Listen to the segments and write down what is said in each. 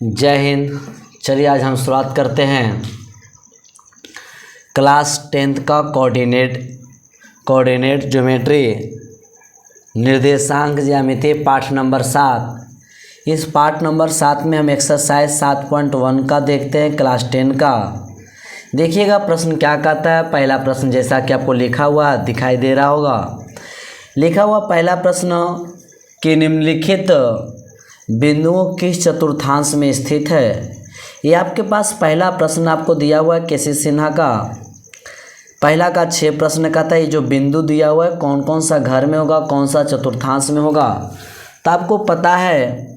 जय हिंद। चलिए आज हम शुरुआत करते हैं क्लास 10th का कोऑर्डिनेट ज्योमेट्री निर्देशांक ज्यामिति पाठ नंबर 7। इस पाठ नंबर 7 में हम एक्सरसाइज 7.1 का देखते हैं क्लास 10 का। देखिएगा प्रश्न क्या कहता है। पहला प्रश्न जैसा कि आपको लिखा हुआ दिखाई दे रहा होगा, लिखा हुआ पहला प्रश्न कि निम्नलिखित बिंदुओं किस चतुर्थांश में स्थित है। ये आपके पास पहला प्रश्न आपको दिया हुआ है केसी सिन्हा का। पहला का 6 प्रश्न का था। ये जो बिंदु दिया हुआ है कौन कौन सा घर में होगा, कौन सा चतुर्थांश में होगा। तो आपको पता है,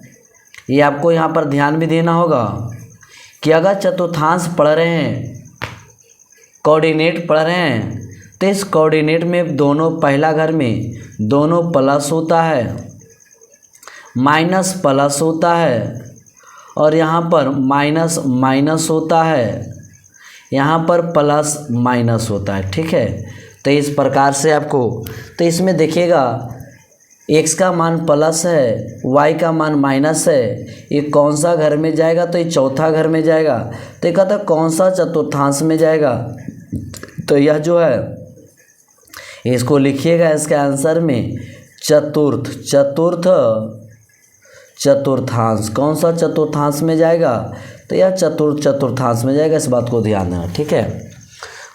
ये आपको यहाँ पर ध्यान भी देना होगा कि अगर चतुर्थांश पढ़ रहे हैं, कोऑर्डिनेट पढ़ रहे हैं, तो इस कोऑर्डिनेट में दोनों पहला घर में दोनों प्लस होता है, माइनस प्लस होता है और यहाँ पर माइनस माइनस होता है, यहाँ पर प्लस माइनस होता है। ठीक है, तो इस प्रकार से आपको, तो इसमें देखिएगा x का मान प्लस है, y का मान माइनस है। ये कौन सा घर में जाएगा, तो ये चौथा घर में जाएगा। तो ये कहता कौन सा चतुर्थांश में जाएगा। तो यह जो है इसको लिखिएगा इसके आंसर में चतुर्थांश। कौन सा चतुर्थांश में जाएगा, तो यह चतुर्थांश में जाएगा। इस बात को ध्यान देना। ठीक है,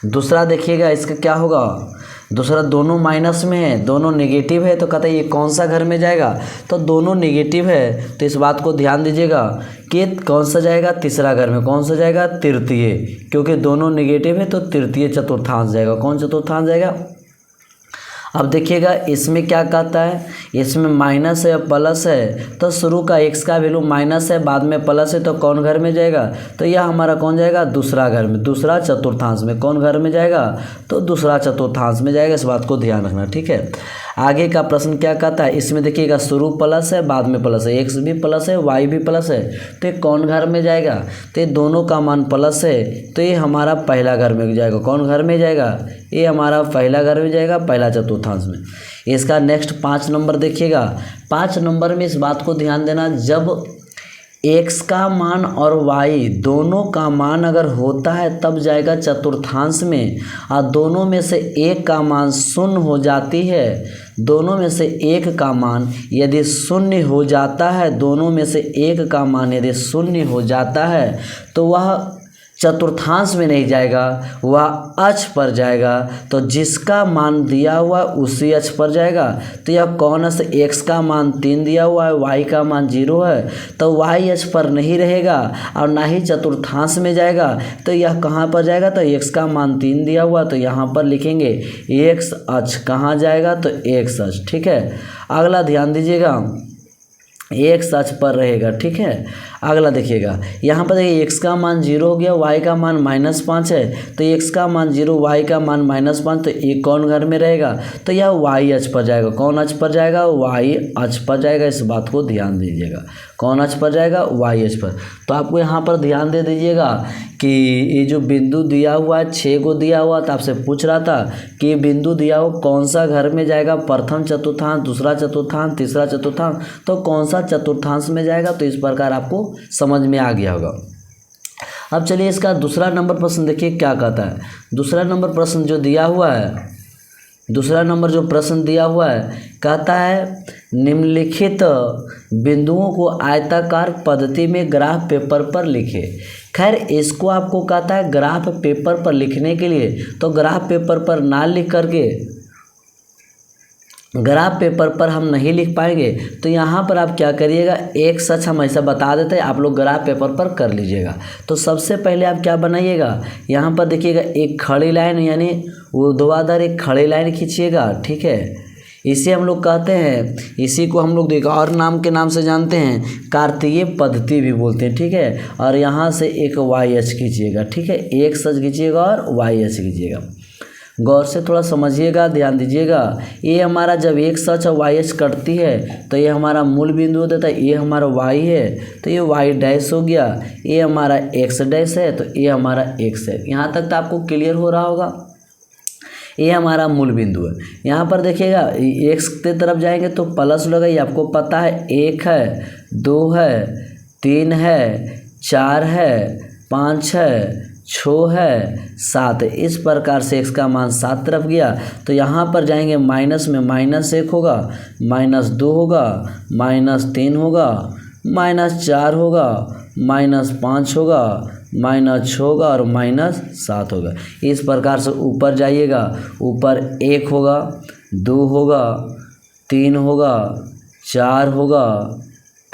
दूसरा देखिएगा इसका क्या होगा। दूसरा दोनों माइनस में है, दोनों नेगेटिव है, तो कहता है ये कौन सा घर में जाएगा, तो दोनों नेगेटिव है। तो इस बात को ध्यान दीजिएगा कि कौन सा जाएगा, तीसरा घर में। कौन सा जाएगा, तृतीय, क्योंकि दोनों नेगेटिव है तो तृतीय चतुर्थांश जाएगा। कौन चतुर्थांश जाएगा। अब देखिएगा इसमें क्या कहता है, इसमें माइनस है प्लस है, तो शुरू का x का वैल्यू माइनस है, बाद में प्लस है, तो कौन घर में जाएगा, तो यह हमारा कौन जाएगा, दूसरा घर में, दूसरा चतुर्थांश में। कौन घर में जाएगा, तो दूसरा चतुर्थांश में जाएगा। इस बात को ध्यान रखना। ठीक है, आगे का प्रश्न क्या कहता है। इसमें देखिएगा शुरू प्लस है, बाद में प्लस है, x भी प्लस है, y भी प्लस है, तो ये कौन घर में जाएगा, तो ये दोनों का मान प्लस है, तो ये हमारा पहला घर में जाएगा। कौन घर में जाएगा, ये हमारा पहला घर में जाएगा, पहला चतुर्थांश में। इसका नेक्स्ट 5 नंबर देखिएगा। 5 नंबर में इस बात को ध्यान देना, जब x का मान और y दोनों का मान अगर होता है तब जाएगा चतुर्थांश में, और दोनों में से एक का मान शून्य हो जाती है। दोनों में से एक का मान यदि शून्य हो जाता है, दोनों में से एक का मान यदि शून्य हो जाता है, तो वह चतुर्थांश में नहीं जाएगा, वह अक्ष पर जाएगा। तो जिसका मान दिया हुआ उसी अक्ष पर जाएगा। तो यह कौन है, x का मान 3 दिया हुआ है, y का मान 0 है, तो y अक्ष पर नहीं रहेगा और ना ही चतुर्थांश में जाएगा। तो यह कहाँ पर जाएगा, तो x का मान 3 दिया हुआ, तो यहाँ पर लिखेंगे x अक्ष। कहाँ जाएगा, तो x अक्ष। ठीक है, अगला ध्यान दीजिएगा, x अक्ष पर रहेगा। ठीक है, अगला देखिएगा, यहाँ पर देखिए x का मान 0 हो गया, y का मान -5 है, तो x का मान 0, y का मान -5, तो ये कौन घर में रहेगा, तो यह y अक्ष पर जाएगा। कौन अक्ष पर जाएगा, y अक्ष पर जाएगा। इस बात को ध्यान दीजिएगा, कौन अक्ष पर जाएगा, y अक्ष पर। तो आपको यहाँ पर ध्यान दे दीजिएगा कि ये जो बिंदु दिया हुआ है 6 को दिया हुआ, तो आपसे पूछ रहा था कि ये बिंदु दिया हुआ कौन सा घर में जाएगा, प्रथम चतुर्थांश, दूसरा चतुर्थांश, तीसरा चतुर्थांश, तो कौन सा चतुर्थांश में जाएगा। तो इस प्रकार आपको समझ में आ गया होगा। अब चलिए इसका दूसरा नंबर प्रश्न देखिए क्या कहता है। दूसरा नंबर प्रश्न जो दिया हुआ है, दूसरा नंबर जो प्रश्न दिया हुआ है, कहता है निम्नलिखित बिंदुओं को आयताकार पद्धति में ग्राफ पेपर पर लिखे। खैर इसको आपको कहता है ग्राफ पेपर पर लिखने के लिए, तो ग्राफ पेपर पर ना लिख करके, ग्राफ पेपर पर हम नहीं लिख पाएंगे, तो यहाँ पर आप क्या करिएगा, एक सच हम ऐसा बता देते हैं, आप लोग ग्राफ पेपर पर कर लीजिएगा। तो सबसे पहले आप क्या बनाइएगा, यहाँ पर देखिएगा एक खड़ी लाइन यानी ऊर्ध्वाधर एक खड़ी लाइन खींचिएगा। ठीक है, इसे हम लोग कहते हैं, इसी को हम लोग देखा और नाम के नाम से जानते हैं, कार्तीय पद्धति भी बोलते हैं। ठीक है, और यहाँ से एक वाई अक्ष खींचिएगा। ठीक है, एक सच खींचिएगा और वाई अक्ष खींचिएगा। गौर से थोड़ा समझिएगा, ध्यान दीजिएगा। ये हमारा जब एक सच और वाई अक्ष कटती है तो ये हमारा मूल बिंदु देता है, ये हमारा वाई है, तो ये वाई डैश हो गया, ये हमारा एक्स डैश है, तो ये हमारा एक्स है। यहाँ तक तो आपको क्लियर हो रहा होगा। ये हमारा मूल बिंदु है। यहाँ पर देखिएगा एक्स की तरफ जाएंगे तो प्लस लगा, ये आपको पता है, 1 है, 2 है, 3 है, 4 है, 5 है, 6 है, 7 है। इस प्रकार से x का मान 7 तरफ गया तो यहाँ पर जाएंगे माइनस में, -1 होगा, -2 होगा, -3 होगा, -4 होगा, -5 होगा, -6 होगा और -7 होगा। इस प्रकार से ऊपर जाइएगा, ऊपर 1 होगा, 2 होगा, 3 होगा, 4 होगा,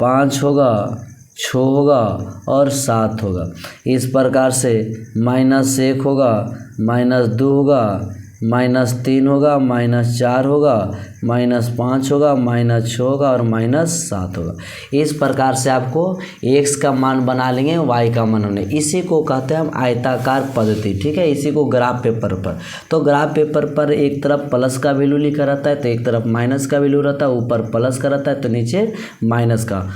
5 होगा, 6 होगा और 7 होगा। इस प्रकार से -1 होगा, -2 होगा, -3 होगा, -4 होगा, -5 होगा, -6 होगा और -7 होगा। इस प्रकार से आपको x का मान बना लेंगे, y का मान होने। इसी को कहते हैं हम आयताकार पद्धति, ठीक है। इसी को ग्राफ पेपर पर, तो ग्राफ पेपर पर एक तरफ प्लस का वैल्यू लिखा रहता है तो एक तरफ माइनस का वैल्यू रहता है, ऊपर प्लस का रहता है तो नीचे माइनस का।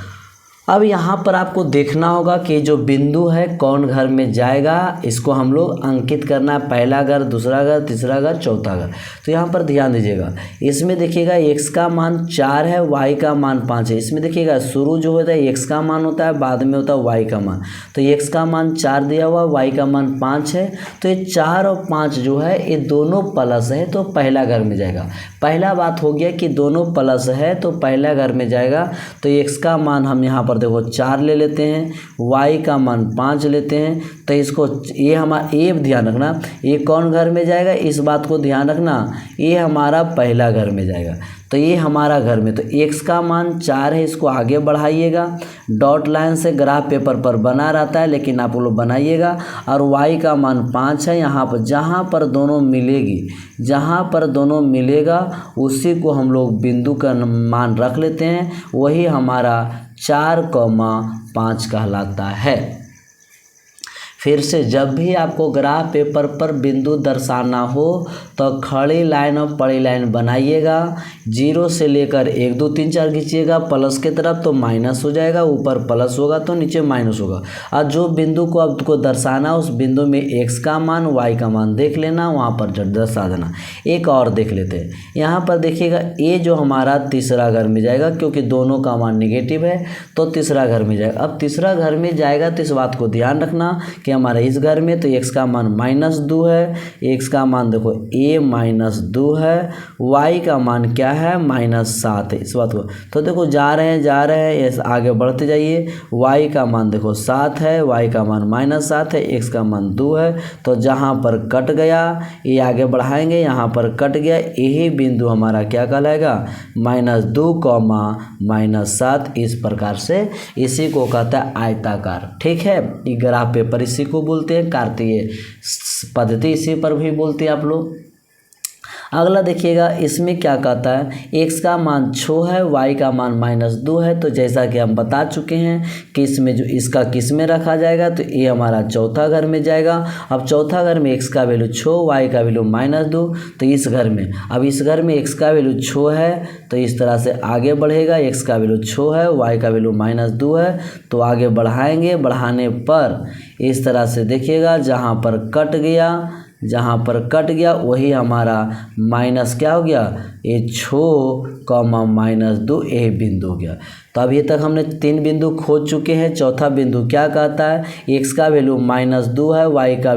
अब यहाँ पर आपको देखना होगा कि जो बिंदु है कौन घर में जाएगा, इसको हम लोग अंकित करना है। पहला घर, दूसरा घर, तीसरा घर, चौथा घर। तो यहाँ पर ध्यान दीजिएगा, इसमें देखिएगा x का मान 4 है, y का मान 5 है। इसमें देखिएगा शुरू जो होता है x का मान होता है, बाद में होता है y का मान। तो x का मान 4 दिया हुआ, y का मान 5 है, तो ये 4 और 5 जो है ये दोनों प्लस है तो पहला घर में जाएगा। पहला बात हो गया कि दोनों प्लस है तो पहला घर में जाएगा। तो x का मान हम यहाँ पर देखो 4 ले लेते हैं, y का मान 5 लेते हैं। तो इसको ये हमारा ये ध्यान रखना, ये कौन घर में जाएगा इस बात को ध्यान रखना, ये हमारा पहला घर में जाएगा। तो ये हमारा घर में, तो x का मान 4 है, इसको आगे बढ़ाइएगा। डॉट लाइन से ग्राफ पेपर पर बना रहता है लेकिन आप लोग बनाइएगा। और y का मान 5 है, यहाँ पर जहाँ पर दोनों मिलेगी, जहाँ पर दोनों मिलेगा उसी को हम लोग बिंदु का मान रख लेते हैं, वही हमारा 4,5 कहलाता है। फिर से जब भी आपको ग्राफ पेपर पर बिंदु दर्शाना हो तो खड़ी लाइन और पड़ी लाइन बनाइएगा। 0 से लेकर 1 2 3 4 खींचिएगा प्लस के तरफ तो माइनस हो जाएगा, ऊपर प्लस होगा तो नीचे माइनस होगा। और जो बिंदु को आपको दर्शाना उस बिंदु में x का मान y का मान देख लेना, वहाँ पर दर्शा देना। एक और देख लेते हैं, यहाँ पर देखिएगा ये जो हमारा तीसरा घर में जाएगा, क्योंकि दोनों का मान निगेटिव है तो तीसरा घर में जाएगा। अब तीसरा घर में जाएगा तो इस बात को ध्यान रखना कि हमारा इस घर में तो x का मान -2 है, x का मान देखो a -2 है, y का मान क्या है -7 है। इस बात को तो देखो जा रहे हैं ऐसे आगे बढ़ते जाइए। y का मान देखो 7 है, y का मान -7 है, x का मान 2 है। तो जहाँ पर कट गया ये आगे बढ़ाएंगे, यहाँ पर कट गया, यही बिंदु हमारा क्या कहलाएगा -2, -7। इस प्रकार से इसी को कहता है आयताकार, ठीक है। ये ग्राफ पेपर इसी को बोलते हैं, कार्तीय पद्धति इसी पर भी बोलते हैं आप लोग। अगला देखिएगा, इसमें क्या कहता है, x का मान 6 है, y का मान -2 है। तो जैसा कि हम बता चुके हैं कि इसमें जो इसका किस में रखा जाएगा, तो ये हमारा चौथा घर में जाएगा। अब चौथा घर में x का वैल्यू 6, y का वैल्यू -2, तो इस घर में, अब इस घर में x का वैल्यू 6 है तो इस तरह से आगे बढ़ेगा। x का वैल्यू 6 है, y का वैल्यू -2 है, तो आगे बढ़ाएंगे। बढ़ाने पर इस तरह से देखिएगा, जहाँ पर कट गया वही हमारा माइनस क्या हो गया, ये 6, -2 यही बिंदु हो गया। तो अभी तक हमने 3 बिंदु खोज चुके हैं। चौथा बिंदु क्या कहता है, x का वैल्यू -2 है, y का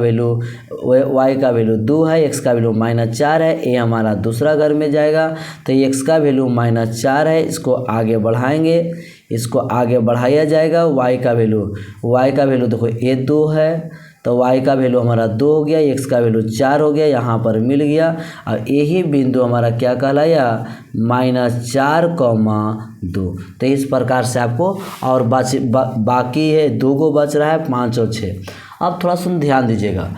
वैल्यू 2 है, x का वैल्यू -4 है, ये हमारा दूसरा घर में जाएगा। तो x का वैल्यू -4 है, इसको आगे बढ़ाएंगे, इसको आगे बढ़ाया जाएगा। y का वैल्यू देखो ये 2 है तो y का वैल्यू हमारा 2 हो गया, x का वैल्यू 4 हो गया, यहाँ पर मिल गया। और यही बिंदु हमारा क्या कहलाया -4,2। तो इस प्रकार से आपको और बाकी है 2 को बच रहा है, 5 और 6। अब थोड़ा सा ध्यान दीजिएगा,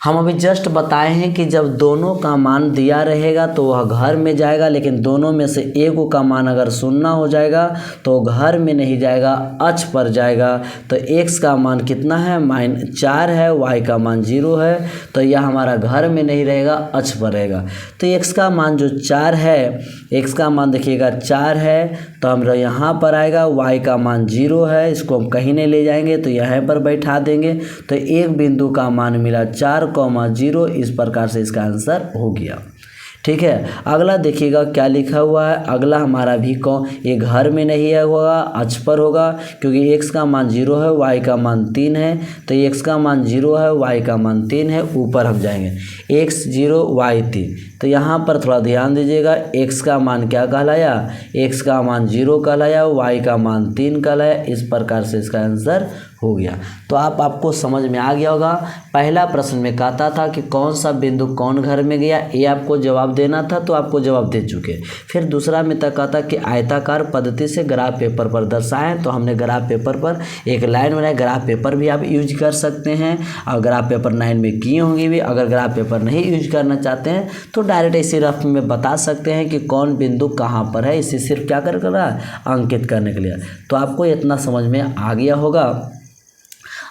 हम अभी जस्ट बताए हैं कि जब दोनों का मान दिया रहेगा तो वह घर में जाएगा, लेकिन दोनों में से एक का मान अगर 0 हो जाएगा तो घर में नहीं जाएगा, अक्ष पर जाएगा। तो x का मान कितना है, -4 है, y का मान 0 है, तो यह हमारा घर में नहीं रहेगा, अक्ष पर रहेगा। तो x का मान जो 4 है, x का मान देखिएगा 4 है तो हम यहाँ पर आएगा। y का मान 0 है, इसको हम कहीं नहीं ले जाएंगे तो यहाँ पर बैठा देंगे। तो एक बिंदु का मान मिला 4,0। इस प्रकार से इसका आंसर हो गया। ठीक है। अगला देखिएगा क्या लिखा हुआ है। अगला हमारा भी कौन, ये घर में नहीं है, होगा अक्ष पर होगा, क्योंकि x का मान 0 है, y का मान 3 है, तो x का मान 0 है, y का मान 3 है। ऊपर हम जाएंगे x 0 y 3, तो यहाँ पर थोड़ा ध्यान दीजिएगा। x का मान क्या कहलाया, x का मान 0 कहलाया, y का मान 3 कहलाया। इस प्रकार से इसका आंसर हो गया। तो आपको समझ में आ गया होगा। पहला प्रश्न में कहता था कि कौन सा बिंदु कौन घर में गया, ये आपको जवाब देना था, तो आपको जवाब दे चुके। फिर दूसरा में तक कहता कि आयताकार पद्धति से ग्राफ पेपर पर दर्शाएं, तो हमने ग्राफ पेपर पर एक लाइन बनाई। ग्राफ पेपर भी आप यूज कर सकते हैं, और ग्राफ पेपर 9 में किए होंगे भी। अगर ग्राफ पेपर नहीं यूज करना चाहते हैं तो डायरेक्ट इसी रफ में बता सकते हैं कि कौन बिंदु कहाँ पर है। इसे सिर्फ क्या कर रहा है, अंकित करने के लिए। तो आपको इतना समझ में आ गया होगा।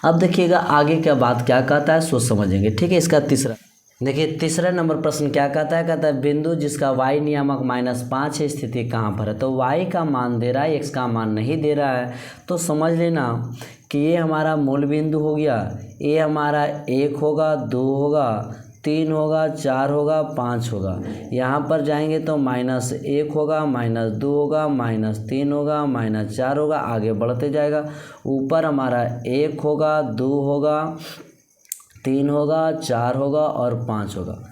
अब देखिएगा आगे क्या बात क्या कहता है, सो समझेंगे। ठीक है। इसका तीसरा देखिए, तीसरा नंबर प्रश्न क्या कहता है, कहता है बिंदु जिसका y नियामक -5 है, स्थिति कहाँ पर है। तो y का मान दे रहा है, x का मान नहीं दे रहा है। तो समझ लेना कि ये हमारा मूल बिंदु हो गया, ये हमारा 1 होगा, 2 होगा, 3 होगा, 4 होगा, 5 होगा। यहाँ पर जाएंगे तो -1 होगा, -2 होगा, -3 होगा, -4 होगा, आगे बढ़ते जाएगा। ऊपर हमारा 1 होगा, 2 होगा, 3 होगा, 4 होगा और 5 होगा।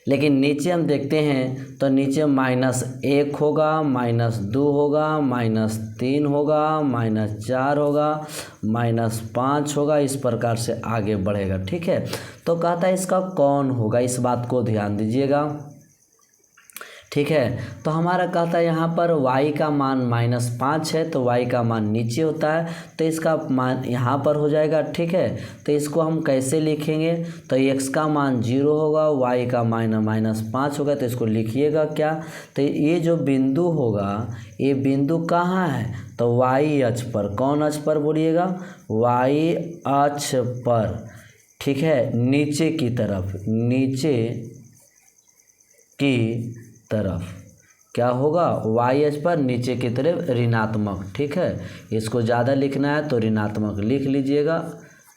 लेकिन नीचे हम देखते हैं तो नीचे -1 होगा, -2 होगा, -3 होगा, -4 होगा, -5 होगा। इस प्रकार से आगे बढ़ेगा। ठीक है। तो कहता है इसका कौन होगा, इस बात को ध्यान दीजिएगा। ठीक है। तो हमारा कहता है यहाँ पर y का मान -5 है, तो y का मान नीचे होता है, तो इसका मान यहाँ पर हो जाएगा। ठीक है। तो इसको हम कैसे लिखेंगे, तो x का मान 0 होगा, y का मान -5 होगा, तो इसको लिखिएगा क्या, तो ये जो बिंदु होगा, ये बिंदु कहाँ है, तो y अक्ष पर। कौन अक्ष पर बोलिएगा, y अक्ष पर। ठीक है। नीचे की तरफ, नीचे की तरफ क्या होगा, y अक्ष पर नीचे की तरफ ऋणात्मक। ठीक है। इसको ज़्यादा लिखना है तो ऋणात्मक लिख लीजिएगा।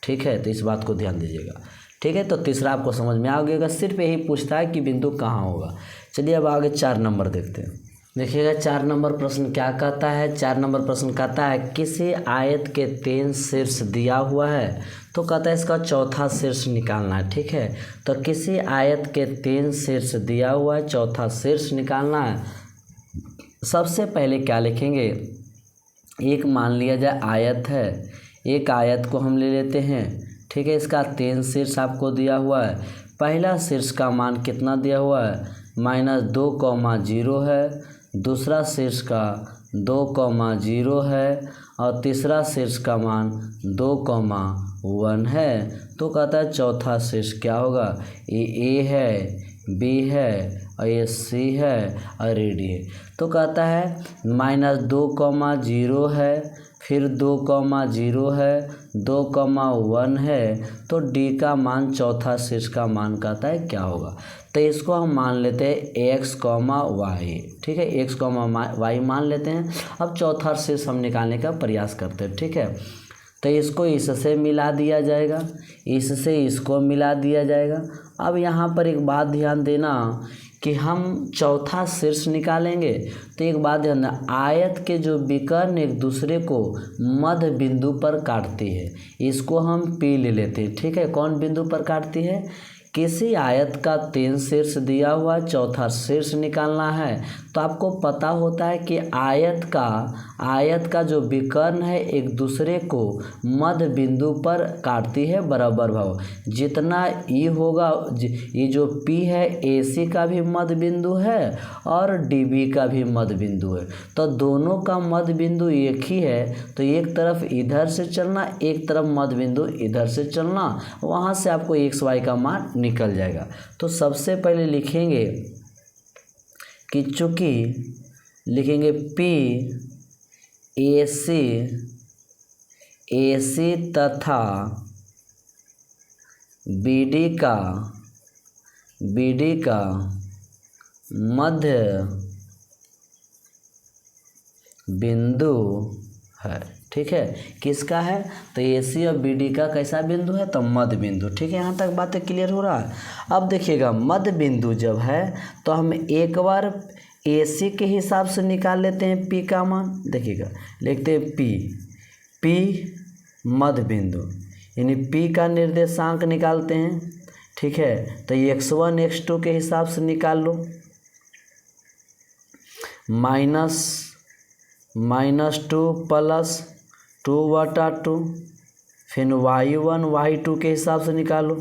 ठीक है। तो इस बात को ध्यान दीजिएगा। ठीक है। तो तीसरा आपको समझ में आ गया। सिर्फ यही पूछता है कि बिंदु कहाँ होगा। चलिए अब आगे 4 नंबर देखते हैं। देखिएगा 4 नंबर प्रश्न क्या कहता है। 4 नंबर प्रश्न कहता है किसी आयत के 3 शीर्ष दिया हुआ है, तो कहता है इसका चौथा शीर्ष निकालना है। ठीक है। तो किसी आयत के 3 शीर्ष दिया हुआ है, चौथा शीर्ष निकालना है। सबसे पहले क्या लिखेंगे, एक मान लिया जाए आयत है, एक आयत को हम ले लेते हैं। ठीक है। इसका 3 शीर्ष आपको दिया हुआ है। पहला शीर्ष का मान कितना दिया हुआ है, -2,0 है। दूसरा शीर्ष का 2,0 है, और तीसरा शीर्ष का मान 2,1 है। तो कहता है चौथा शीर्ष क्या होगा, ये A है, B है, और ये C है, और ये D है। तो कहता है -2,0 है, फिर 2,0 है, 2,1 है, तो D का मान चौथा शीर्ष का मान कहता है क्या होगा। तो इसको हम मान लेते हैं x, y। ठीक है। x, y मान लेते हैं। अब चौथा शीर्ष हम निकालने का प्रयास करते हैं। ठीक है। तो इसको इससे मिला दिया जाएगा, इससे इसको मिला दिया जाएगा। अब यहाँ पर एक बात ध्यान देना कि हम चौथा शीर्ष निकालेंगे, तो एक बात ध्यान देना, आयत के जो विकर्ण एक दूसरे को मध्य बिंदु पर काटती है, इसको हम P ले लेते हैं। ठीक है। कौन बिंदु पर काटती है, किसी आयत का 3 शीर्ष दिया हुआ, चौथा शीर्ष निकालना है। तो आपको पता होता है कि आयत का जो विकर्ण है एक दूसरे को मध्य बिंदु पर काटती है बराबर भाव। जितना ई होगा, ये जो P है AC का भी मध्य बिंदु है और DB का भी मध्य बिंदु है। तो दोनों का मध्य बिंदु एक ही है, तो एक तरफ इधर से चलना, एक तरफ मध्य बिंदु इधर से चलना, वहाँ से आपको XY का मान निकल जाएगा। तो सबसे पहले लिखेंगे कि चूँकि लिखेंगे AC तथा BD का मध्य बिंदु है। ठीक है, किसका है? तो ए सी और बी डी का कैसा बिंदु है? तो मध्य बिंदु। ठीक है, यहाँ तक बातें क्लियर हो रहा है। अब देखिएगा मध्य बिंदु जब है तो हम एक बार ए सी के हिसाब से निकाल लेते हैं पी का मान। देखिएगा लिखते हैं पी मध्य बिंदु, यानी पी का निर्देशांक निकालते हैं। ठीक है, तो x1 x2 के हिसाब से निकाल लो, -2 + 2/2, फिर y1 y2 के हिसाब से निकालो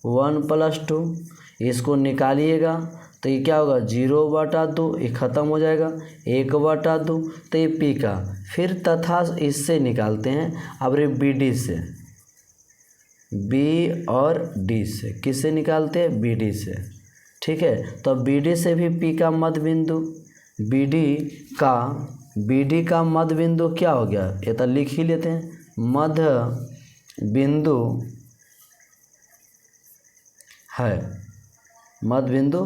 1 + 2, इसको निकालिएगा तो ये क्या होगा? 0/2, ये ख़त्म हो जाएगा 1/2, तो ये पी का। फिर तथा इससे निकालते हैं अब रे बी डी से, बी और डी से, किससे निकालते हैं? बी डी से। ठीक है, तो बी डी से भी पी का मध्य बिंदु, बी डी का मध्य बिंदु क्या हो गया? ये तो लिख ही लेते हैं, मध्य बिंदु है, मध्य बिंदु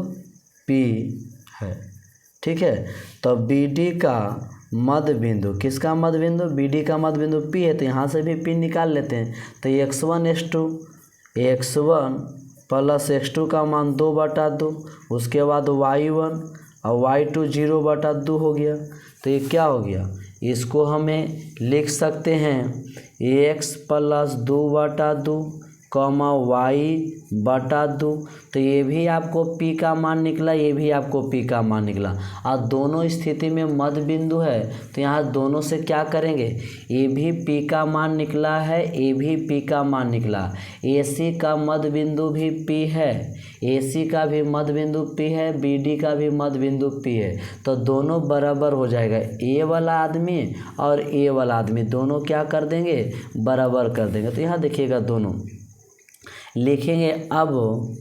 पी है। ठीक है, तो बी डी का मध्य बिंदु, किसका मध्य बिंदु? बी डी का मध्य बिंदु पी है, तो यहाँ से भी पी निकाल लेते हैं। तो x1 x1 + x2 का मान 2/2, उसके बाद y1 और y2 0/2 हो गया। तो ये क्या हो गया? इसको हमें लिख सकते हैं x + 2/2, y/2। तो ये भी आपको p का मान निकला, ये भी आपको p का मान निकला। और दोनों स्थिति में मध्य बिंदु है, तो यहाँ दोनों से क्या करेंगे? ये भी p का मान निकला है, ये भी p का मान निकला। AC का मध्य बिंदु भी p है, AC का भी मध्य बिंदु p है, BD का भी मध्य बिंदु p है। तो दोनों बराबर हो जाएगा, A वाला आदमी और A वाला आदमी दोनों क्या कर देंगे? बराबर कर देंगे। तो यहाँ देखिएगा दोनों लिखेंगे अब।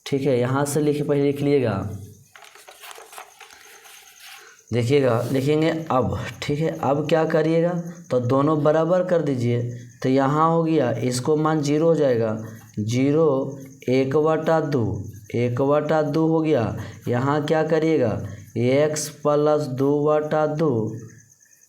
ठीक है, यहाँ से पहले लिख लीजिएगा, देखिएगा लिखेंगे अब। ठीक है, अब क्या करिएगा? तो दोनों बराबर कर दीजिए, तो यहाँ हो गया, इसको मान 0 हो जाएगा, 0 1/2 हो गया। यहाँ क्या करिएगा? x + 2/2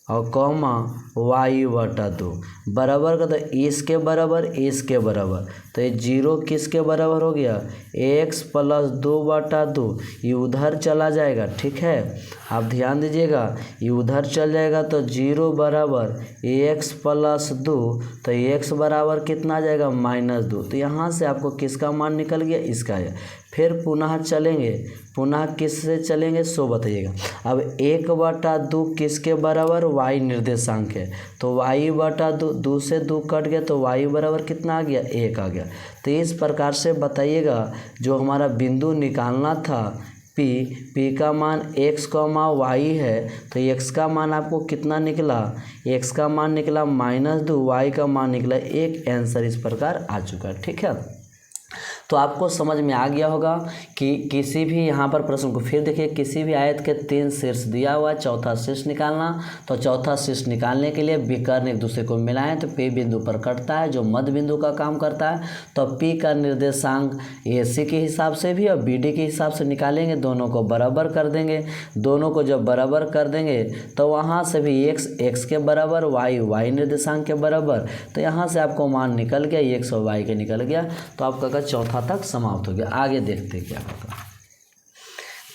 और कॉमा y/2 बराबर का, तो इसके बराबर इसके बराबर, तो ये 0 किसके बराबर हो गया? x + 2/2, ये उधर चला जाएगा। ठीक है, आप ध्यान दीजिएगा, ये उधर चल जाएगा तो 0 बराबर x + 2, तो x बराबर कितना आ जाएगा? -2। तो यहाँ से आपको किसका मान निकल गया? इसका है। फिर पुनः चलेंगे, पुनः किससे चलेंगे सो बताइएगा। अब 1/2 किसके बराबर? y निर्देशांक है, तो y/2, 2 से 2 कट गया तो y बराबर कितना आ गया? 1 आ गया। तो इस प्रकार से बताइएगा जो हमारा बिंदु निकालना था p का मान x, y है, तो x का मान आपको कितना निकला? x का मान निकला -2, y का मान निकला 1। आंसर इस प्रकार आ चुका है। ठीक है, तो आपको समझ में आ गया होगा कि किसी भी यहाँ पर प्रश्न को फिर देखिए, किसी भी आयत के 3 शीर्ष दिया हुआ है, चौथा शीर्ष निकालना। तो चौथा शीर्ष निकालने के लिए विकर्ण एक दूसरे को मिलाएं तो P बिंदु पर कटता है, जो मध्य बिंदु का काम करता है। तो P का निर्देशांक AC के हिसाब से भी और BD के हिसाब से निकालेंगे, दोनों को बराबर कर देंगे। दोनों को जब बराबर कर देंगे तो वहाँ से भी x के बराबर, y निर्देशांक के बराबर, तो यहाँ से आपको मान निकल गया, x और y के निकल गया। तो आपका चौथा तक समाप्त हो गया। आगे देखते हैं क्या होगा।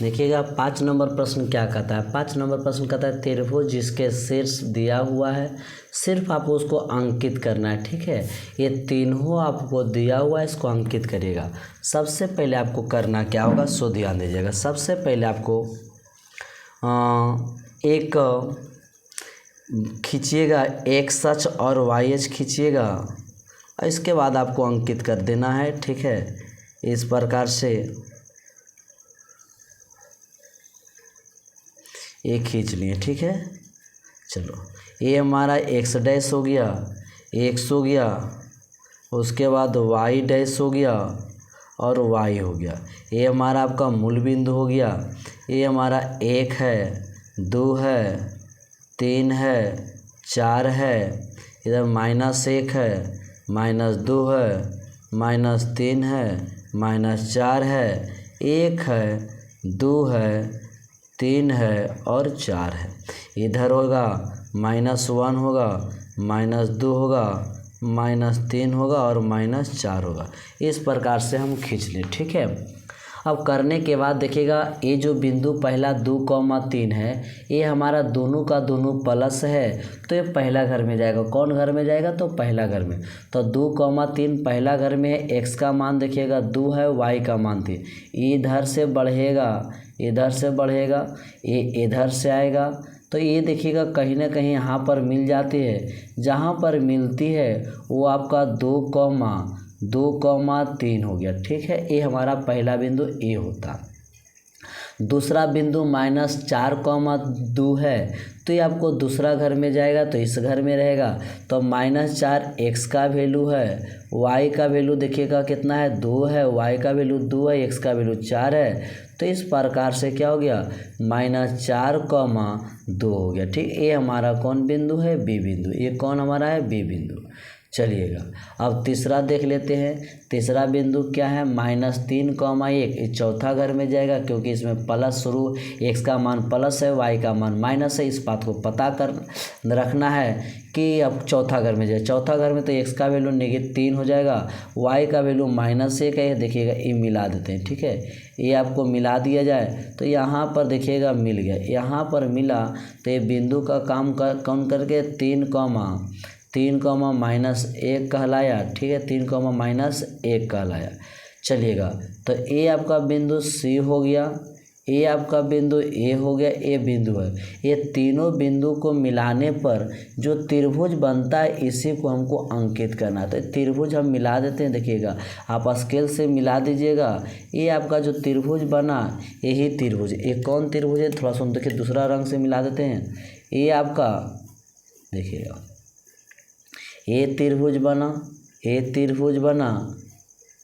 देखिएगा 5 नंबर प्रश्न क्या कहता है। 5 नंबर प्रश्न कहता है त्रिभुज जिसके शीर्ष दिया हुआ है, सिर्फ आपको उसको अंकित करना है। ठीक है, ये तीनों आपको दिया हुआ है, इसको अंकित करिएगा। सबसे पहले आपको करना क्या होगा सो ध्यान दीजिएगा। सबसे पहले आपको एक खींचिएगा, x अक्ष और y अक्ष खींचिएगा, इसके बाद आपको अंकित कर देना है। ठीक है, इस प्रकार से ये खींच लिए। ठीक है, चलो ये हमारा x डैश हो गया, x हो गया, उसके बाद y डैश हो गया और y हो गया। ये हमारा आपका मूल बिंदु हो गया। ये हमारा 1 है, 2 है, 3 है, 4 है, इधर -1 है, -2 है, -3 है, -4 है, 1 है, 2 है, 3 है और 4 है। इधर होगा -1 होगा, -2 होगा, -3 होगा और -4 होगा। इस प्रकार से हम खींच लें, ठीक है। अब करने के बाद देखिएगा ये जो बिंदु पहला 2,3 है, ये हमारा दोनों का दोनों प्लस है, तो ये पहला घर में जाएगा। कौन घर में जाएगा? तो पहला घर में। तो 2,3 पहला घर में है। x का मान देखिएगा 2 है, y का मान 3। इधर से बढ़ेगा, इधर से बढ़ेगा, ये इधर से आएगा। तो ये देखिएगा कहीं ना कहीं यहाँ पर मिल जाती है। जहाँ पर मिलती है वो आपका 2,3 हो गया, ठीक है। ये हमारा पहला बिंदु ए होता। दूसरा बिंदु -4,2 है, तो ये आपको दूसरा घर में जाएगा, तो इस घर में रहेगा। तो -4 x का वैल्यू है, y का वैल्यू देखिएगा कितना है? 2 है, y का वैल्यू 2 है, x का वैल्यू 4 है। तो इस प्रकार से क्या हो गया? -4,2 हो गया, ठीक। ये हमारा कौन बिंदु है? बी बिंदु। ये कौन हमारा है? बी बिंदु। चलिएगा अब तीसरा देख लेते हैं। तीसरा बिंदु क्या है? -3,1। ये चौथा घर में जाएगा, क्योंकि इसमें प्लस शुरू, x का मान प्लस है, y का मान माइनस है। इस बात को पता कर रखना है कि अब चौथा घर में जाए। चौथा घर में तो x का वैल्यू -3 हो जाएगा, y का वैल्यू -1 है। देखिएगा ये मिला देते हैं, ठीक है। ये आपको मिला दिया जाए तो यहाँ पर देखिएगा मिल गया। यहाँ पर मिला तो ये बिंदु का काम कौन करके 3, -1 कहलाया, ठीक है। 3, -1 कहलाया। चलिएगा तो ए आपका बिंदु सी हो गया, ए आपका बिंदु ए हो गया, ए बिंदु है। ये तीनों बिंदु को मिलाने पर जो त्रिभुज बनता है इसी को हमको अंकित करना है। तो त्रिभुज हम मिला देते हैं, देखिएगा आप स्केल से मिला दीजिएगा। ये आपका जो त्रिभुज बना यही त्रिभुज, ये कौन त्रिभुज है? थोड़ा सा देखिए दूसरा रंग से मिला देते हैं। ये आपका देखिएगा ये त्रिभुज बना, ये त्रिभुज बना,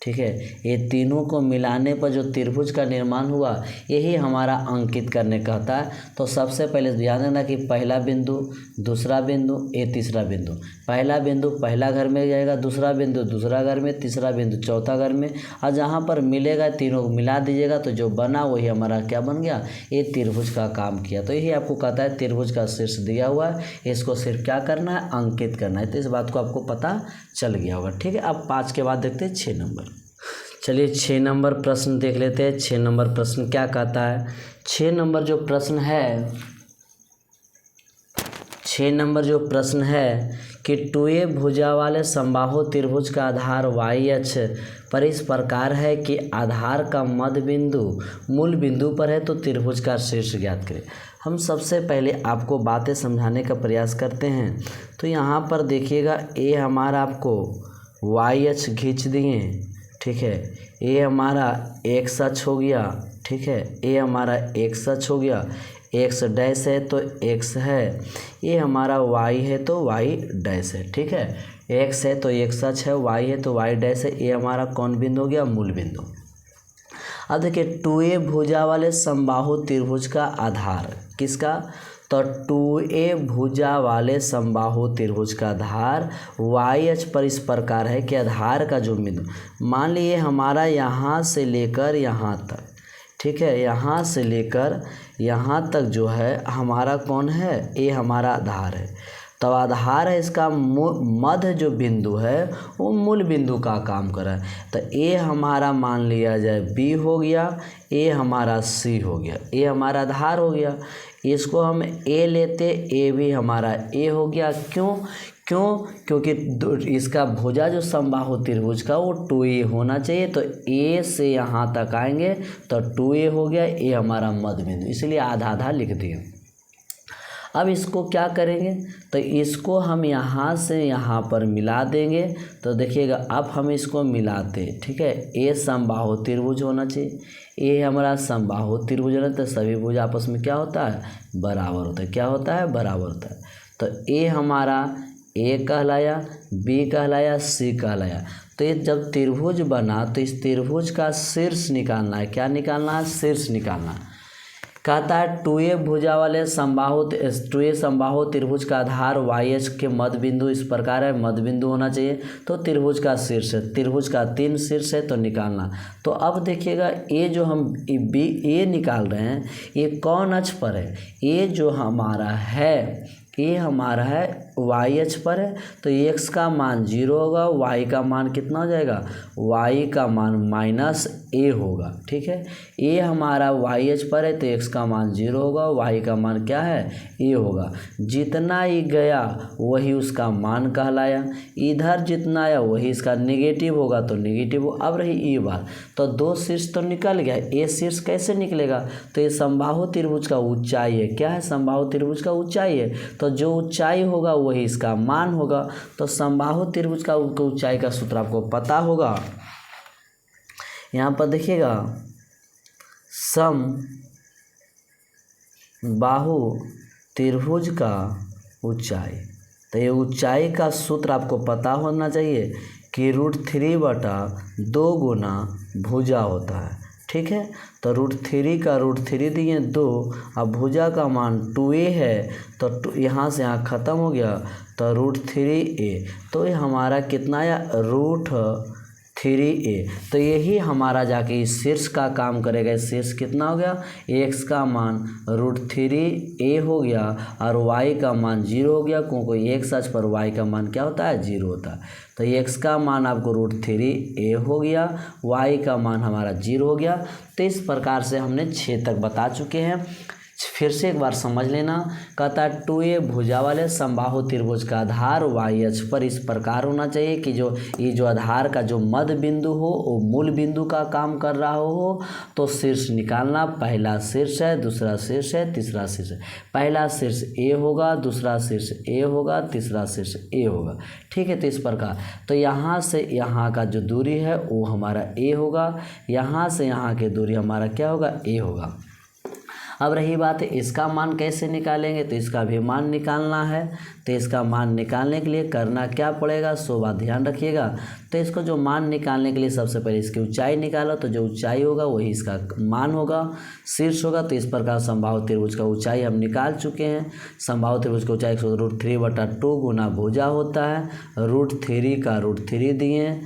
ठीक है। ये तीनों को मिलाने पर जो त्रिभुज का निर्माण हुआ यही हमारा अंकित करने कहता है। तो सबसे पहले ध्यान देना कि पहला बिंदु, दूसरा बिंदु, ये तीसरा बिंदु। पहला बिंदु पहला घर में जाएगा, दूसरा बिंदु दूसरा घर में, तीसरा बिंदु चौथा घर में। और जहाँ पर मिलेगा तीनों को मिला दीजिएगा तो जो बना वही हमारा क्या बन गया? ये त्रिभुज का काम किया। तो यही आपको कहता है त्रिभुज का शीर्ष दिया हुआ है, इसको सिर्फ क्या करना है? अंकित करना है। तो इस बात को आपको पता चल गया होगा, ठीक है। अब 5 के बाद देखते हैं 6 नंबर। चलिए 6 नंबर प्रश्न देख लेते हैं। 6 नंबर प्रश्न क्या कहता है? 6 नंबर जो प्रश्न है, 6 नंबर जो प्रश्न है कि 2a भुजा वाले समबाहु त्रिभुज का आधार y अक्ष पर इस प्रकार है कि आधार का मध्य बिंदु मूल बिंदु पर है, तो त्रिभुज का शीर्ष ज्ञात करें। हम सबसे पहले आपको बातें समझाने का प्रयास करते हैं। तो यहाँ पर देखिएगा ये हमारा आपको y अक्ष खींच दिए, ठीक है। ये हमारा x अक्ष हो गया, ठीक है। ये हमारा x अक्ष हो गया, x डैश है तो x है। ये हमारा y है तो y डैश है, ठीक है। x है तो x अक्ष है, y है तो y डैश है। ये हमारा कौन बिंदु हो गया? मूल बिंदु। अब देखिए 2a भुजा वाले समबाहु त्रिभुज का आधार किसका? तो 2a भुजा वाले समबाहु त्रिभुज का आधार y अक्ष पर इस प्रकार है कि आधार का जो बिंदु, मान लीजिए हमारा यहाँ से लेकर यहाँ तक, ठीक है, यहाँ से लेकर यहाँ तक जो है हमारा कौन है? ये हमारा आधार है। तो आधार है, इसका मध्य जो बिंदु है वो मूल बिंदु का काम कर रहा है। तो ए हमारा मान लिया जाए बी हो गया, ए हमारा सी हो गया, ए हमारा आधार हो गया। इसको हम ए लेते, ए भी हमारा ए हो गया। क्योंकि इसका भुजा जो समबाहु त्रिभुज का वो 2a होना चाहिए। तो ए से यहाँ तक आएंगे तो 2a हो गया, ए हमारा मध्य बिंदु, इसलिए आधा आधा लिख दिए। अब इसको क्या करेंगे? तो इसको हम यहाँ से यहाँ पर मिला देंगे। तो देखिएगा अब हम इसको मिलाते, ठीक है। ए समबाहु त्रिभुज होना चाहिए, ए हमारा समबाहु त्रिभुज होना, तो सभी भुज आपस में क्या होता है? बराबर होता है। क्या होता है? बराबर होता है। तो ए हमारा ए कहलाया, बी कहलाया, सी कहलाया। तो ये जब त्रिभुज बना तो इस त्रिभुज का शीर्ष निकालना है। क्या निकालना है? शीर्ष निकालना है। कहता है 2a भुजा वाले समबाहु त्रिभुज का आधार YH के मध्य बिंदु इस प्रकार है, मध्य बिंदु होना चाहिए। तो त्रिभुज का शीर्ष है, त्रिभुज का 3 शीर्ष है तो निकालना। तो अब देखिएगा ये जो हम ए निकाल रहे हैं ये कौन अक्ष पर है, ये जो हमारा है ये हमारा है YH पर है। तो x का मान 0 होगा, y का मान कितना हो जाएगा, y का मान -a होगा। ठीक है, a हमारा YH पर है तो x का मान 0 होगा, y का मान क्या है a होगा। जितना ही गया वही उसका मान कहलाया, इधर जितना आया वही इसका नेगेटिव होगा तो नेगेटिव हो। अब रही ये बात, तो 2 शीर्ष तो निकल गया, ए शीर्ष कैसे निकलेगा, तो ये समबाहु त्रिभुज का ऊंचाई है। क्या है, समबाहु त्रिभुज का ऊंचाई है। तो जो ऊंचाई होगा वही इसका मान होगा। तो समबाहु त्रिभुज का ऊंचाई का सूत्र आपको पता होगा। यहाँ पर देखिएगा समबाहु त्रिभुज का ऊंचाई, तो ये ऊंचाई का सूत्र आपको पता होना चाहिए कि √3/2 गुना भुजा होता है। ठीक है, तो √3 का √3 दिए 2, अब भुजा का मान 2a है तो यहाँ से यहाँ ख़त्म हो गया तो √3a, तो ये हमारा कितना आया √3a। तो यही हमारा जाके इस शीर्ष का काम करेगा। इस शीर्ष कितना हो गया, x का मान √3a हो गया और y का मान 0 हो गया, क्योंकि x अक्ष पर y का मान क्या होता है 0 होता है। तो x का मान आपको √3a हो गया, y का मान हमारा 0 हो गया। तो इस प्रकार से हमने 6 तक बता चुके हैं। फिर से एक बार समझ लेना, कहता है 2a भुजा वाले समबाहु त्रिभुज का आधार YH पर इस प्रकार होना चाहिए कि जो आधार का जो मध्य बिंदु हो वो मूल बिंदु का काम कर रहा हो। तो शीर्ष निकालना, पहला शीर्ष है, दूसरा शीर्ष है, तीसरा शीर्ष है। पहला शीर्ष a होगा, दूसरा शीर्ष a होगा, तीसरा शीर्ष a होगा। ठीक है, तो इस प्रकार तो यहाँ से यहाँ का जो दूरी है वो हमारा a होगा, यहाँ से यहाँ की दूरी हमारा क्या होगा a होगा। अब रही बात है इसका मान कैसे निकालेंगे, तो इसका भी मान निकालना है। तो इसका मान निकालने के लिए करना क्या पड़ेगा, सो बात ध्यान रखिएगा। तो इसको जो मान निकालने के लिए सबसे पहले इसकी ऊंचाई निकालो, तो जो ऊंचाई होगा वही इसका मान होगा, शीर्ष होगा। तो इस प्रकार समबाहु त्रिभुज का ऊंचाई हम निकाल चुके हैं। समबाहु त्रिभुज का ऊंचाई √3/2 गुना भुजा होता है। √3 का √3 दिए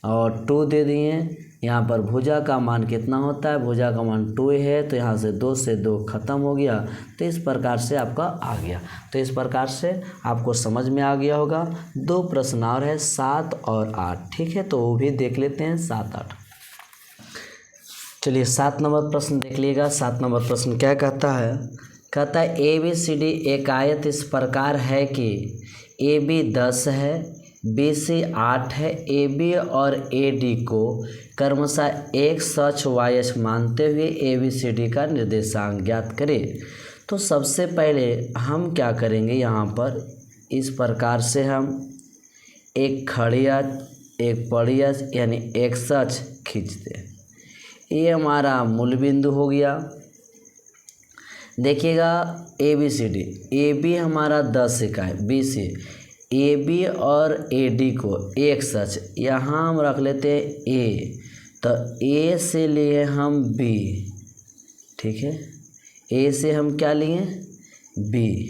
और 2 दे दिए। यहाँ पर भुजा का मान कितना होता है, भुजा का मान 2 है, तो यहाँ से 2 से 2 ख़त्म हो गया। तो इस प्रकार से आपका आ गया। तो इस प्रकार से आपको समझ में आ गया होगा। 2 प्रश्न और है 7 और 8। ठीक है, तो वो भी देख लेते हैं 7, 8। चलिए 7 नंबर प्रश्न देख लीजिएगा। 7 नंबर प्रश्न क्या कहता है, कहता है ABCD एक आयत इस प्रकार है कि AB 10 है, BC 8 है। AB और AD को क्रमशः x अक्ष YH मानते हुए ABCD का निर्देशांक ज्ञात करें। तो सबसे पहले हम क्या करेंगे, यहाँ पर इस प्रकार से हम एक खड़ी अक्ष एक बड़ी अक्ष यानी x अक्ष खींचते हैं। ये हमारा मूल बिंदु हो गया। देखिएगा ABCD, AB हमारा 10 इकाई, BC AB और AD को x अक्ष यहाँ हम रख लेते हैं A, तो A से लिए हम B। ठीक है, A से हम क्या लिए B,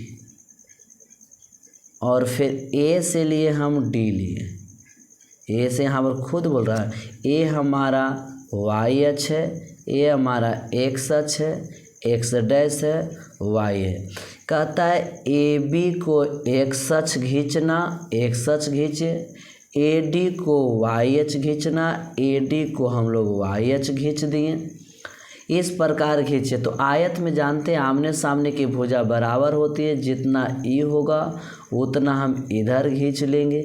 और फिर A से लिए हम D लिए। A से यहाँ पर खुद बोल रहा है A हमारा y अक्ष है, A हमारा x अक्ष है, x डैश है, y है। कहता है AB को x अक्ष खींचना, x अक्ष खींचे, AD को y अक्ष खींचना, AD को हम लोग y अक्ष खींच दिए। इस प्रकार खींचे तो आयत में जानते हैं आमने सामने की भुजा बराबर होती है, जितना E होगा उतना हम इधर खींच लेंगे।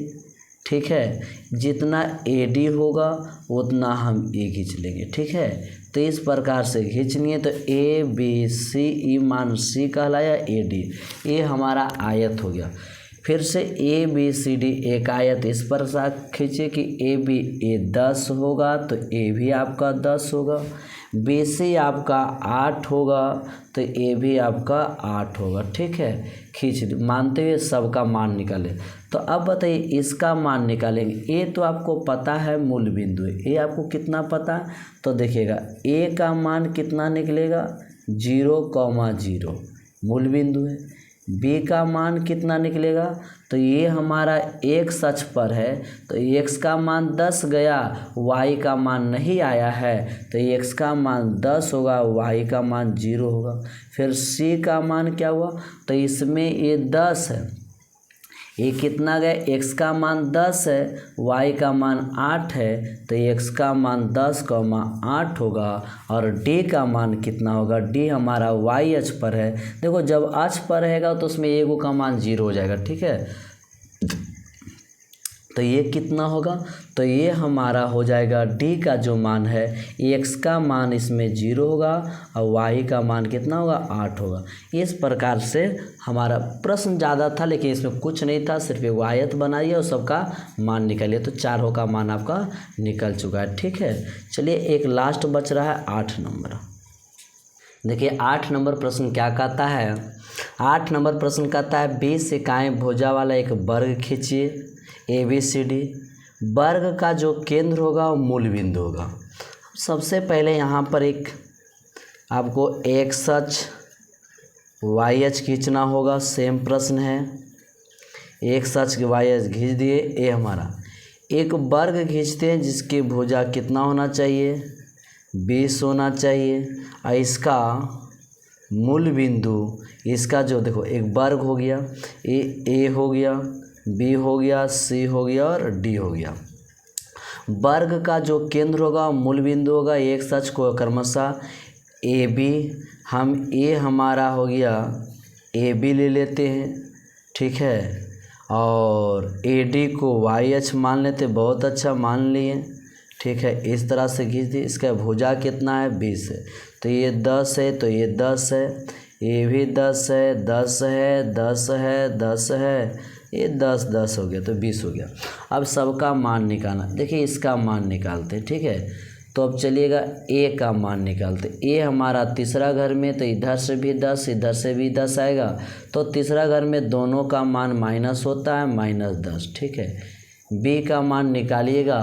ठीक है, जितना AD होगा उतना हम E खींच लेंगे। ठीक है, तो इस प्रकार से खींचनी है। तो ABCE मान C कहलाया AD, ये हमारा आयत हो गया। फिर से ABCD एक आयत इस प्रकार खींचे कि AB 10 होगा तो A भी आपका 10 होगा, BC आपका 8 होगा तो A भी आपका 8 होगा। ठीक है, खींच मानते हुए सबका मान निकाले। तो अब बताइए इसका मान निकालेंगे। A तो आपको पता है मूल बिंदु है, A आपको कितना पता है, तो देखिएगा A का मान कितना निकलेगा, 0,0 मूल बिंदु है। बी का मान कितना निकलेगा, तो ये हमारा एक्स अक्ष पर है, तो एक्स का मान 10 गया, वाई का मान नहीं आया है, तो एक्स का मान 10 होगा, वाई का मान 0 होगा। फिर सी का मान क्या हुआ, तो इसमें ये 10 है, ये कितना गया, एक्स का मान 10 है, वाई का मान 8 है, तो एक्स का मान 10,8 होगा। और डी का मान कितना होगा, डी हमारा वाई अक्ष पर है। देखो जब अक्ष पर रहेगा तो उसमें एगो का मान 0 हो जाएगा, ठीक है। तो ये कितना होगा, तो ये हमारा हो जाएगा डी का जो मान है, एक्स का मान इसमें 0 होगा और वाई का मान कितना होगा, 8 होगा। इस प्रकार से हमारा प्रश्न ज़्यादा था लेकिन इसमें कुछ नहीं था, सिर्फ एक आयत बनाइए और सबका मान निकालिए, तो चारों का मान आपका निकल चुका है, ठीक है। चलिए एक लास्ट बच रहा है 8 नंबर। देखिए 8 नंबर प्रश्न क्या कहता है, 8 नंबर प्रश्न कहता है 20 इकाई भुजा वाला एक वर्ग खींचिए ABCD। वर्ग का जो केंद्र होगा वो मूल बिंदु होगा। सबसे पहले यहाँ पर एक आपको एक्स अक्ष वाई अक्ष खींचना होगा, सेम प्रश्न है। एक्स अक्ष वाई अक्ष खींच दिए, ये हमारा एक वर्ग खींचते हैं जिसकी भुजा कितना होना चाहिए, 20 होना चाहिए। और इसका मूल बिंदु, इसका जो देखो एक वर्ग हो गया, ए हो गया, बी हो गया, सी हो गया और डी हो गया। वर्ग का जो केंद्र होगा मूल बिंदु होगा, एक्स अक्ष को क्रमशः ए बी, हम ए हमारा हो गया ए बी ले लेते हैं, ठीक है। और ए डी को वाई अक्ष मान लेते, बहुत अच्छा मान लिए, ठीक है। इस तरह से खींच दी। इसका भुजा कितना है, 20 है, तो ये 10 है, तो ये 10 है, ये भी 10 है, 10 है, 10 है, 10 है, ये 10 10 हो गया, तो 20 हो गया। अब सबका मान निकालना, देखिए इसका मान निकालते हैं, ठीक है। तो अब चलिएगा ए का मान निकालते। ए हमारा तीसरा घर में, तो इधर से भी 10 इधर से भी 10 आएगा, तो तीसरा घर में दोनों का मान माइनस होता है, -10, ठीक है। बी का मान निकालिएगा,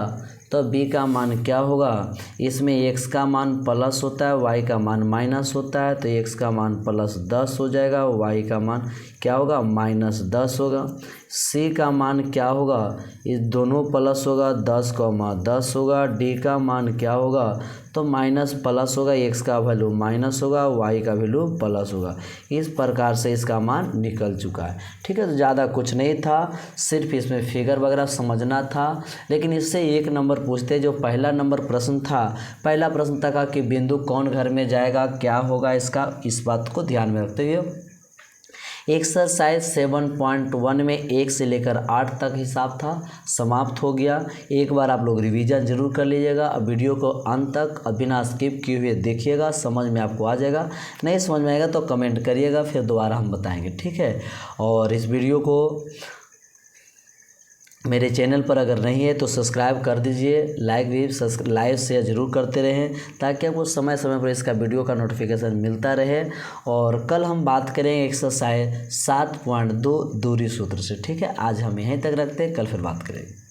तो बी का मान क्या होगा, इसमें एक्स का मान प्लस होता है, वाई का मान माइनस होता है, तो एक्स का मान +10 हो जाएगा, वाई का मान क्या होगा, -10 होगा। सी का मान क्या होगा, इस दोनों प्लस होगा, 10,10 होगा। डी का मान क्या होगा, तो माइनस प्लस होगा, एक्स का वैल्यू माइनस होगा, वाई का वैल्यू प्लस होगा। इस प्रकार से इसका मान निकल चुका है, ठीक है। तो ज़्यादा कुछ नहीं था, सिर्फ इसमें फिगर वगैरह समझना था। लेकिन इससे एक नंबर पूछते, जो पहला नंबर प्रश्न था, पहला प्रश्न था कि बिंदु कौन घर में जाएगा, क्या होगा इसका, इस बात को ध्यान में रखते हुए एक्सरसाइज 7.1 में 1 से लेकर 8 तक हिसाब था, समाप्त हो गया। एक बार आप लोग रिवीजन जरूर कर लीजिएगा। अब वीडियो को अंत तक बिना स्किप किए हुए देखिएगा, समझ में आपको आ जाएगा। नहीं समझ में आएगा तो कमेंट करिएगा, फिर दोबारा हम बताएंगे, ठीक है। और इस वीडियो को मेरे चैनल पर अगर नहीं है तो सब्सक्राइब कर दीजिए, लाइव शेयर ज़रूर करते रहें, ताकि आपको समय समय पर इसका वीडियो का नोटिफिकेशन मिलता रहे। और कल हम बात करेंगे एक्सरसाइज 7.2 दूरी सूत्र से, ठीक है। आज हम यहीं तक रखते हैं, कल फिर बात करेंगे।